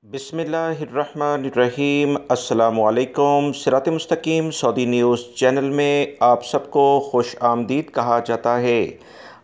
बिस्मिल्लाहिर्रहमानिर्रहीम। अस्सलामुअलैकुम। सिरात मुस्तकीम सऊदी न्यूज़ चैनल में आप सबको खुश आमदीद कहा जाता है।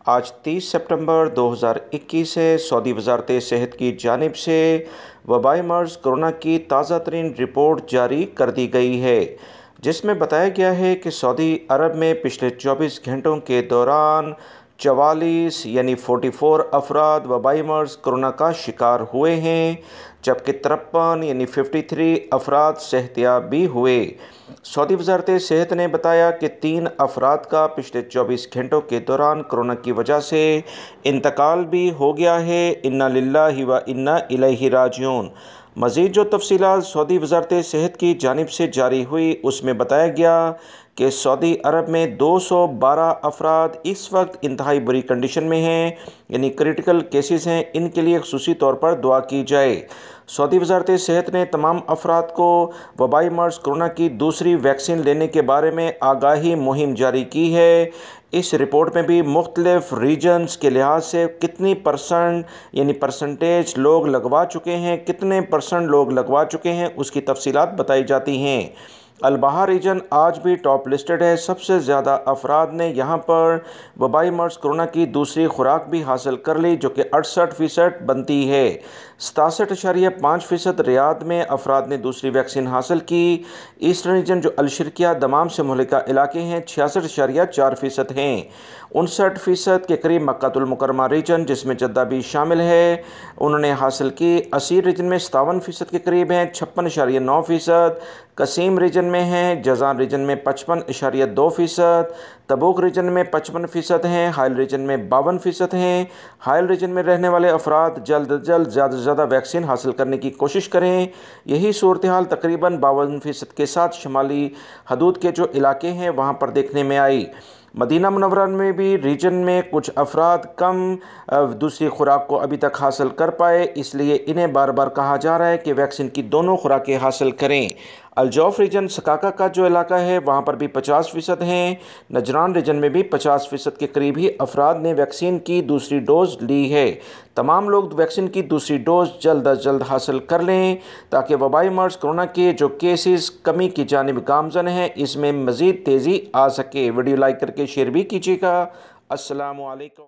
आज 30 सितंबर 2021 है। सऊदी वज़ारत सेहत की जानिब से वबाई मर्ज़ कोरोना की ताज़ा तरीन रिपोर्ट जारी कर दी गई है, जिसमें बताया गया है कि सऊदी अरब में पिछले 24 घंटों के दौरान 44 यानी 44 अफराद वबाई मर्ज़ कोरोना का शिकार हुए हैं, जबकि 53 यानी 53 अफराद सेहतयाब भी हुए। सऊदी वज़ारत सेहत ने बताया कि 3 अफराद का पिछले 24 घंटों के दौरान कोरोना की वजह से इंतकाल भी हो गया है। इन्ना लिल्लाहि व इन्ना इलैहि राजिऊन। मज़ीद जो तफ़सीलात सऊदी वज़ारत सेहत की जानिब से जारी हुई, उसमें बताया गया कि सऊदी अरब में 212 अफराद इस वक्त इंतहाई बुरी कंडीशन में हैं, यानी क्रिटिकल केसेस हैं। इनके लिए ख़ुसूसी तौर पर दुआ की जाए। सऊदी वज़ारत सेहत ने तमाम अफराद को वबाई मर्ज़ कोरोना की दूसरी वैक्सीन लेने के बारे में आगाही मुहिम जारी की है। इस रिपोर्ट में भी मुख्तलिफ रीजन्स के लिहाज से कितनी परसेंट यानी परसेंटेज लोग लगवा चुके हैं, कितने परसेंट लोग लगवा चुके हैं, उसकी तफसीलात बताई जाती हैं। अल-बहा रीजन आज भी टॉप लिस्टेड है। सबसे ज़्यादा अफराद ने यहाँ पर वबाई मर्ज़ कोरोना की दूसरी खुराक भी हासिल कर ली, जो कि 68% बनती है। 67.5% रियाद में अफराद ने दूसरी वैक्सीन हासिल की। ईस्टर्न रीजन जो अलशर्किया दमाम से मुहलिका इलाके हैं 66.4% हैं। 59% के करीब मक्कातुल मुकर्रमा रीजन, जिसमें जद्दा भी शामिल है, उन्होंने हासिल की। असीर रीजन में 57% के करीब हैं, 56.9%। कसीम रीजन में हैं। जज़ान रीजन में 55.2%। तबूक रीजन में 55% हैं। हाइल रीजन में 52% हैं। हाइल रीजन में रहने वाले अफराद जल्द अज जल्द ज़्यादा से ज़्यादा वैक्सीन हासिल करने की कोशिश करें। यही सूरत हाल तकरीबन 52% के साथ शुमाली हदूद के जो इलाके हैं वहाँ पर देखने में आई। मदीना मुनव्वरा में भी रीजन में कुछ अफराद कम दूसरी खुराक को अभी तक हासिल कर पाए, इसलिए इन्हें बार बार कहा जा रहा है कि वैक्सीन की दोनों खुराकें हासिल करें। अलजौफ रीजन सकाका का जो इलाका है वहाँ पर भी 50% हैं। नजरान रीजन में भी 50% के करीब ही अफराद ने वैक्सीन की दूसरी डोज़ ली है। तमाम लोग वैक्सीन की दूसरी डोज़ जल्द अज जल्द हासिल कर लें, ताकि वबाई मर्ज़ कोरोना के जो केसेस कमी की जानिब गामज़न हैं, इसमें मज़ीद तेज़ी आ सके। वीडियो लाइक करके शेयर भी कीजिएगा। अस्सलामु अलैकुम।